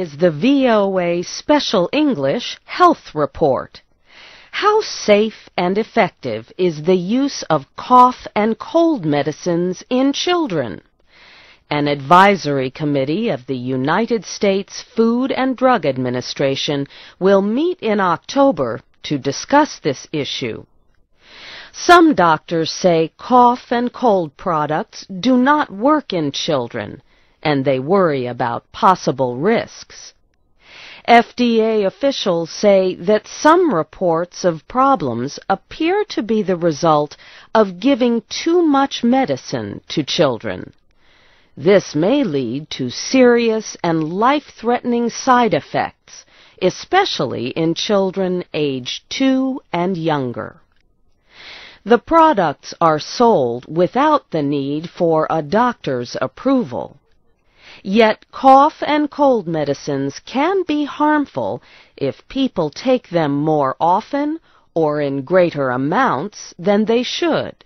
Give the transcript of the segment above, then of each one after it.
is the VOA Special English Health Report. How safe and effective is the use of cough and cold medicines in children? An advisory committee of the United States Food and Drug Administration will meet in October to discuss this issue. Some doctors say cough and cold products do not work in children, and they worry about possible risks. FDA officials say that some reports of problems appear to be the result of giving too much medicine to children. This may lead to serious and life-threatening side effects, especially in children aged 2 and younger. The products are sold without the need for a doctor's approval. Yet cough and cold medicines can be harmful if people take them more often or in greater amounts than they should.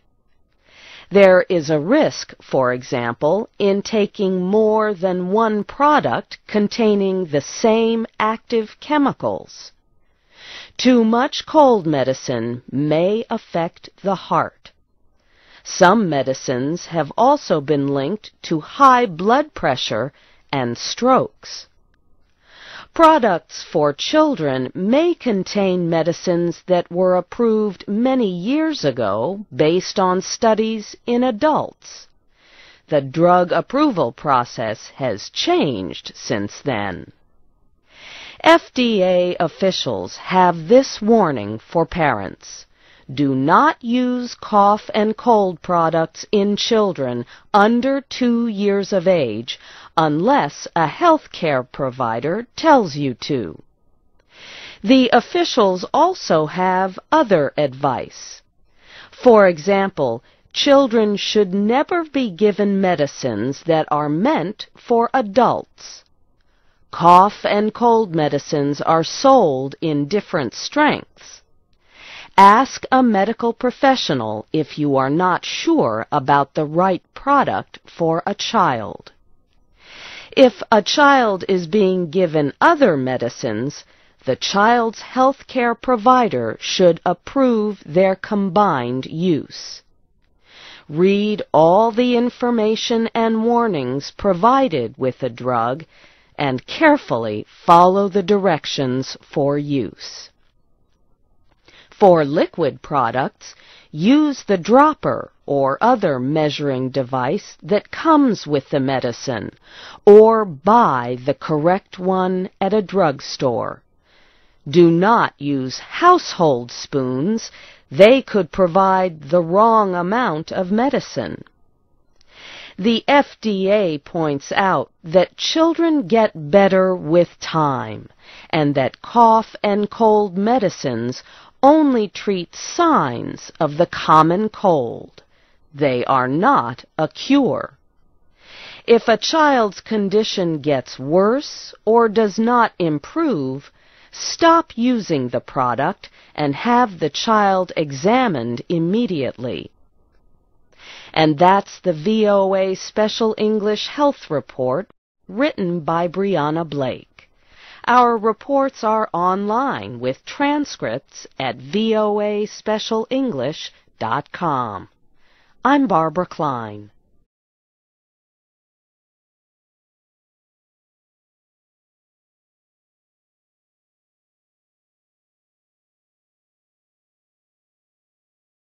There is a risk, for example, in taking more than one product containing the same active chemicals. Too much cold medicine may affect the heart. Some medicines have also been linked to high blood pressure and strokes. Products for children may contain medicines that were approved many years ago based on studies in adults. The drug approval process has changed since then. FDA officials have this warning for parents. Do not use cough and cold products in children under 2 years of age unless a health care provider tells you to. The officials also have other advice. For example, children should never be given medicines that are meant for adults. Cough and cold medicines are sold in different strengths. Ask a medical professional if you are not sure about the right product for a child. If a child is being given other medicines, the child's health care provider should approve their combined use. Read all the information and warnings provided with a drug and carefully follow the directions for use. For liquid products, use the dropper or other measuring device that comes with the medicine, or buy the correct one at a drugstore. Do not use household spoons. They could provide the wrong amount of medicine. The FDA points out that children get better with time, and that cough and cold medicines only treat signs of the common cold. They are not a cure. If a child's condition gets worse or does not improve, stop using the product and have the child examined immediately. And that's the VOA Special English Health Report, written by Brianna Blake. Our reports are online with transcripts at voaspecialenglish.com. I'm Barbara Klein.